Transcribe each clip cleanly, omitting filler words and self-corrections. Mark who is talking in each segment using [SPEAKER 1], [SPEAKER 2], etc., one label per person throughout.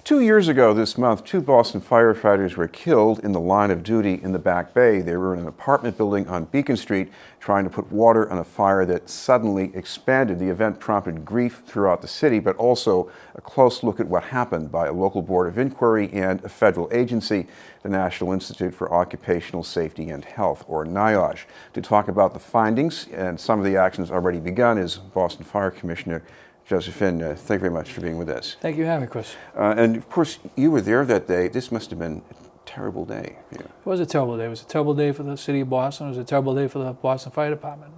[SPEAKER 1] 2 years ago this month, 2 Boston firefighters were killed in the line of duty in the Back Bay. They were in an apartment building on Beacon Street trying to put water on a fire that suddenly expanded. The event prompted grief throughout the city, but also a close look at what happened by a local board of inquiry and a federal agency, the National Institute for Occupational Safety and Health, or NIOSH. To talk about the findings and some of the actions already begun is Boston Fire Commissioner Josephine. Thank you very much for being with us.
[SPEAKER 2] Thank you for having me, Chris.
[SPEAKER 1] And of course, you were there that day. This must have been a terrible day for you.
[SPEAKER 2] It was a terrible day. It was a terrible day for the city of Boston. It was a terrible day for the Boston Fire Department.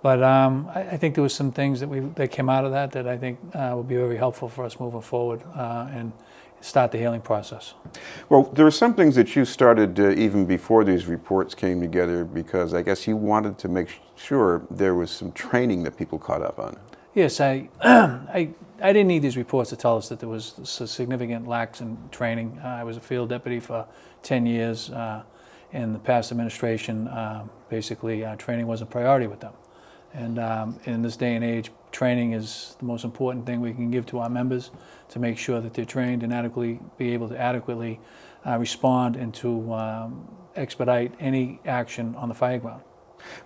[SPEAKER 2] But I think there were some things that came out of that I think will be very helpful for us moving forward and start the healing process.
[SPEAKER 1] Well, there were some things that you started even before these reports came together, because I guess you wanted to make sure there was some training that people caught up on.
[SPEAKER 2] Yes, I didn't need these reports to tell us that there was significant lacks in training. I was a field deputy for 10 years. In the past administration, basically training was a priority with them. And in this day and age, training is the most important thing we can give to our members to make sure that they're trained and be able to adequately respond and to expedite any action on the fire ground.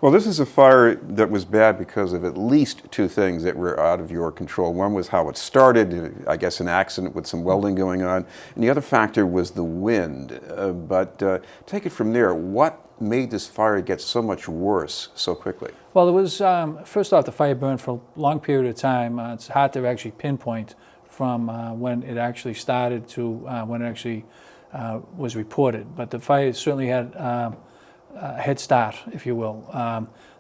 [SPEAKER 1] Well, this is a fire that was bad because of at least two things that were out of your control. One was how it started, I guess an accident with some welding going on, and the other factor was the wind. But take it from there. What made this fire get so much worse so quickly?
[SPEAKER 2] Well, it was, first off, the fire burned for a long period of time. It's hard to actually pinpoint from when it actually started to when it actually was reported. But the fire certainly had a head start, if you will.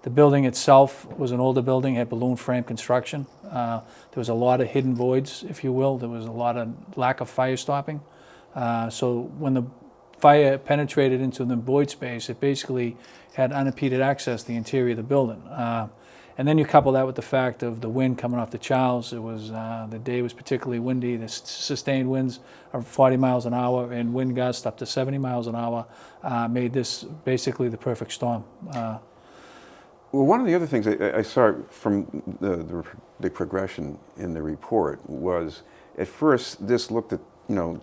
[SPEAKER 2] The building itself was an older building, had balloon frame construction. There was a lot of hidden voids, if you will. There was a lot of lack of fire stopping. So when the fire penetrated into the void space, it basically had unimpeded access to the interior of the building. And then you couple that with the fact of the wind coming off the Charles. It was the day was particularly windy. The sustained winds of 40 miles an hour and wind gusts up to 70 miles an hour made this basically the perfect storm.
[SPEAKER 1] Well, one of the other things I saw from the progression in the report was, at first, this looked at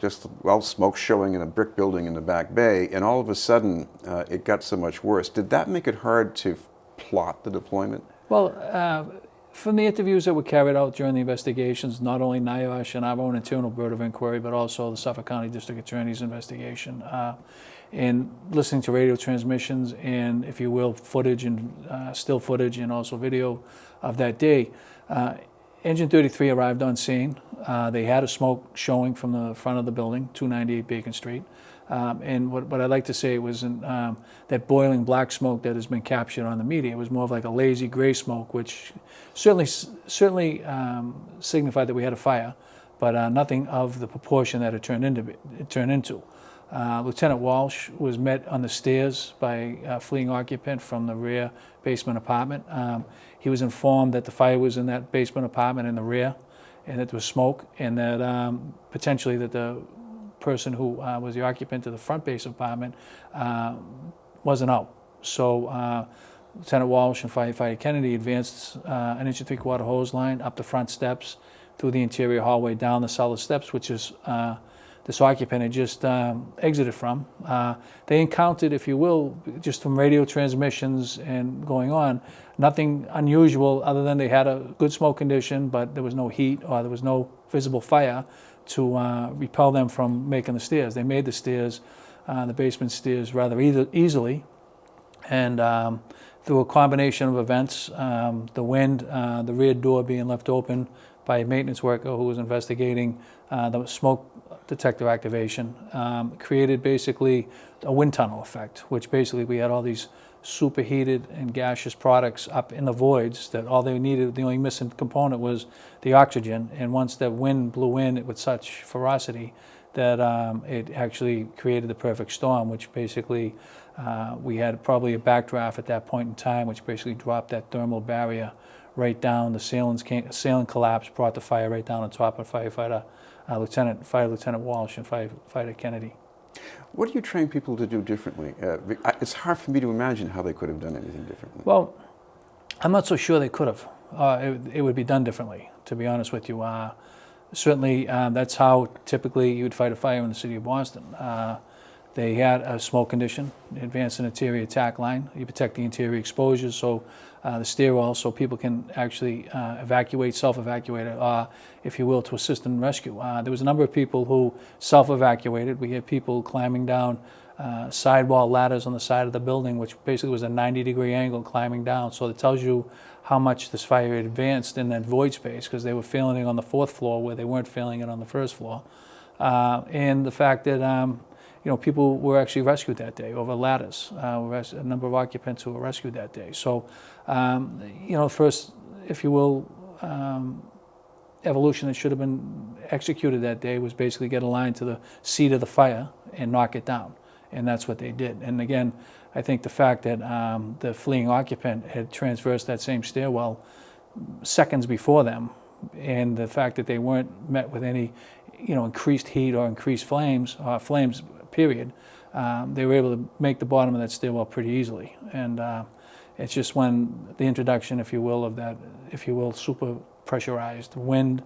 [SPEAKER 1] just smoke showing in a brick building in the Back Bay, and all of a sudden it got so much worse. Did that make it hard to plot the deployment?
[SPEAKER 2] Well, from the interviews that were carried out during the investigations, not only NIOSH and our own internal board of inquiry, but also the Suffolk County District Attorney's investigation, and listening to radio transmissions and, if you will, footage and still footage and also video of that day, Engine 33 arrived on scene. They had a smoke showing from the front of the building, 298 Beacon Street. And what I'd like to say was that boiling black smoke that has been captured on the media. It was more of like a lazy gray smoke, which certainly signified that we had a fire, but nothing of the proportion that it turned into. Lieutenant Walsh was met on the stairs by a fleeing occupant from the rear basement apartment. He was informed that the fire was in that basement apartment in the rear, and that there was smoke, and that potentially that the person who was the occupant of the front base apartment wasn't out. So Lieutenant Walsh and Firefighter Kennedy advanced an 1 3/4 hose line up the front steps, through the interior hallway, down the cellar steps, which is this occupant had just exited from. They encountered, if you will, just from radio transmissions and going on, nothing unusual other than they had a good smoke condition, but there was no heat or there was no visible fire to repel them from making the stairs. They made the stairs, the basement stairs, rather easily. And through a combination of events, the wind, the rear door being left open by a maintenance worker who was investigating the smoke detector activation, created basically a wind tunnel effect, which basically we had all these superheated and gaseous products up in the voids that all they needed, the only missing component was the oxygen. And once that wind blew in with such ferocity that it actually created the perfect storm, which basically we had probably a backdraft at that point in time, which basically dropped that thermal barrier right down. The ceiling collapse, brought the fire right down on top of Fire Lieutenant Walsh and Firefighter Kennedy.
[SPEAKER 1] What do you train people to do differently? It's hard for me to imagine how they could have done anything differently.
[SPEAKER 2] Well, I'm not so sure they could have. It would be done differently, to be honest with you. certainly that's how typically you would fight a fire in the city of Boston. They had a smoke condition, advanced and interior attack line. You protect the interior exposures, so the stairwell, so people can actually evacuate, self-evacuate, if you will, to assist in rescue. There was a number of people who self-evacuated. We had people climbing down sidewall ladders on the side of the building, which basically was a 90-degree angle climbing down. So it tells you how much this fire had advanced in that void space, because they were feeling it on the 4th floor where they weren't feeling it on the 1st floor. And the fact that people were actually rescued that day over ladders. A number of occupants who were rescued that day. So, first, if you will, evolution that should have been executed that day was basically get a line to the seat of the fire and knock it down. And that's what they did. And again, I think the fact that the fleeing occupant had traversed that same stairwell seconds before them, and the fact that they weren't met with any, increased heat or increased flames, period, they were able to make the bottom of that stairwell pretty easily. And it's just when the introduction, if you will, of that, super pressurized wind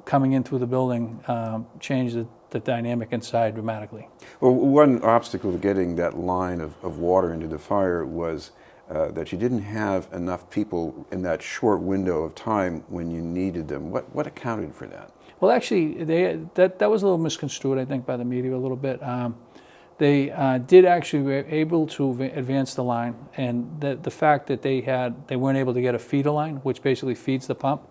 [SPEAKER 2] coming in through the building changed the dynamic inside dramatically.
[SPEAKER 1] Well, one obstacle to getting that line of water into the fire was that you didn't have enough people in that short window of time when you needed them. What accounted for that? Well,
[SPEAKER 2] actually, that was a little misconstrued, I think, by the media a little bit. They did actually were able to advance the line, and the fact that they weren't able to get a feeder line, which basically feeds the pump.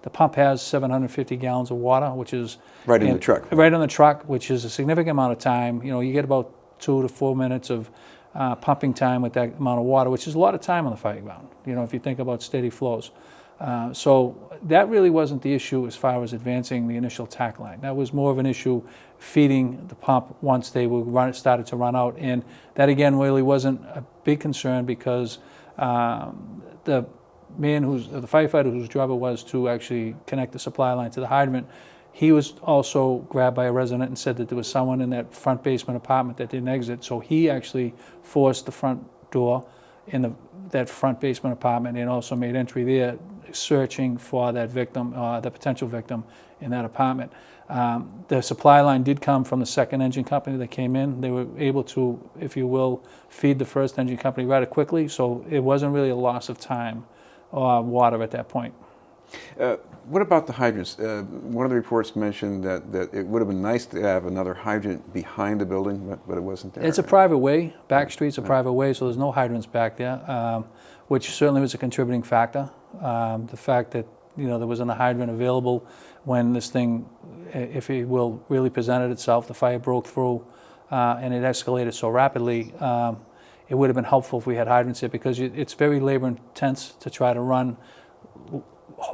[SPEAKER 2] The pump has 750 gallons of water, which is
[SPEAKER 1] right in the truck.
[SPEAKER 2] Right on the truck, which is a significant amount of time. You get about 2 to 4 minutes of pumping time with that amount of water, which is a lot of time on the fire ground. If you think about steady flows. So that really wasn't the issue as far as advancing the initial attack line. That was more of an issue feeding the pump once they started to run out. And that, again, really wasn't a big concern, because the firefighter whose job it was to actually connect the supply line to the hydrant, he was also grabbed by a resident and said that there was someone in that front basement apartment that didn't exit. So he actually forced the front door in that front basement apartment and also made entry there, searching for that victim, the potential victim in that apartment. The supply line did come from the second engine company that came in. They were able to, if you will, feed the first engine company rather quickly, so it wasn't really a loss of time or water at that point.
[SPEAKER 1] What about the hydrants? One of the reports mentioned that it would have been nice to have another hydrant behind the building, but it wasn't there.
[SPEAKER 2] It's a private way. Back street's a private way, so there's no hydrants back there, which certainly was a contributing factor. The fact that there wasn't a hydrant available when this thing, if it will, really presented itself. The fire broke through, and it escalated so rapidly. It would have been helpful if we had hydrants here, because it's very labor intense to try to run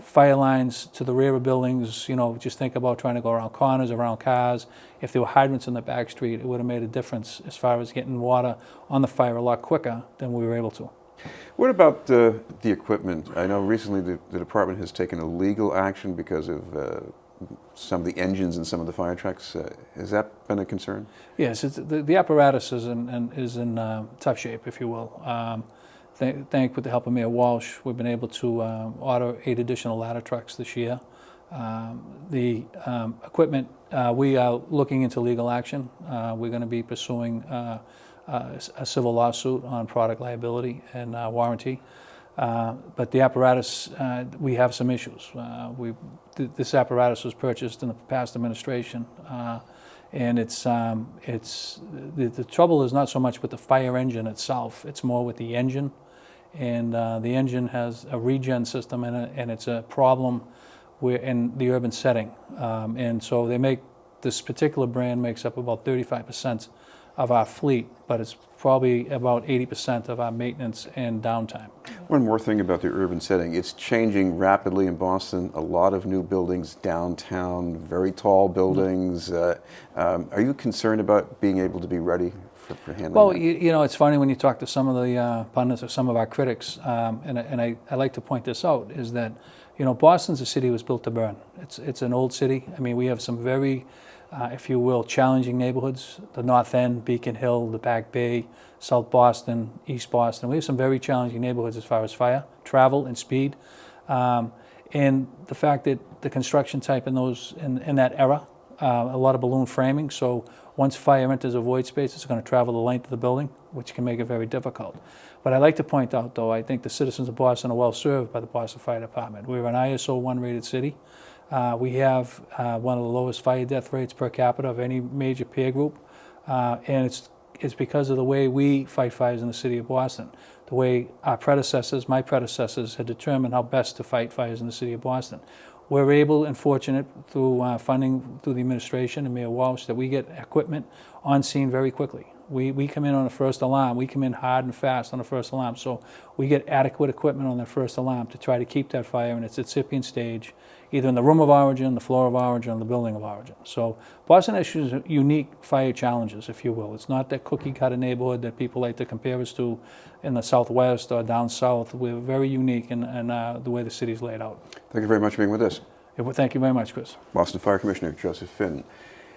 [SPEAKER 2] fire lines to the rear of buildings. Just think about trying to go around corners, around cars. If there were hydrants in the back street, it would have made a difference as far as getting water on the fire a lot quicker than we were able to.
[SPEAKER 1] What about the equipment? I know recently the department has taken a legal action because of some of the engines in some of the fire trucks. Has that been a concern?
[SPEAKER 2] Yes, the apparatus is in tough shape, if you will. With the help of Mayor Walsh, we've been able to order 8 additional ladder trucks this year. The equipment, we are looking into legal action. We're going to be pursuing a civil lawsuit on product liability and warranty. But the apparatus, we have some issues. This apparatus was purchased in the past administration, and the trouble is not so much with the fire engine itself. It's more with the engine, and the engine has a regen system in it, and it's a problem in the urban setting. And so this particular brand makes up about 35% of our fleet, but it's probably about 80% of our maintenance and downtime.
[SPEAKER 1] One more thing about the urban setting. It's changing rapidly in Boston. A lot of new buildings downtown, very tall buildings. Are you concerned about being able to be ready for handling
[SPEAKER 2] Well,
[SPEAKER 1] that?
[SPEAKER 2] it's funny when you talk to some of the pundits or some of our critics, and I like to point this out, is that Boston's a city that was built to burn. It's an old city. I mean, we have some very if you will, challenging neighborhoods, the North End, Beacon Hill, the Back Bay, South Boston, East Boston. We have some very challenging neighborhoods as far as fire, travel, and speed. And the fact that the construction type in that era, a lot of balloon framing. So once fire enters a void space, it's going to travel the length of the building, which can make it very difficult. But I'd like to point out, though, I think the citizens of Boston are well served by the Boston Fire Department. We're an ISO 1 rated city. We have one of the lowest fire death rates per capita of any major peer group, and it's because of the way we fight fires in the city of Boston, the way our predecessors, my predecessors, had determined how best to fight fires in the city of Boston. We're able and fortunate through funding through the administration and Mayor Walsh that we get equipment on scene very quickly. We come in on the first alarm. We come in hard and fast on the first alarm. So we get adequate equipment on the first alarm to try to keep that fire in its incipient stage, either in the room of origin, the floor of origin, or the building of origin. So Boston has unique fire challenges, if you will. It's not that cookie-cutter neighborhood that people like to compare us to in the Southwest or down south. We're very unique in the way the city's laid out.
[SPEAKER 1] Thank you very much for being with us.
[SPEAKER 2] Thank you very much, Chris.
[SPEAKER 1] Boston Fire Commissioner Joseph Finn.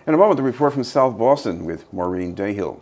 [SPEAKER 1] In a moment, the report from South Boston with Maureen Dayhill.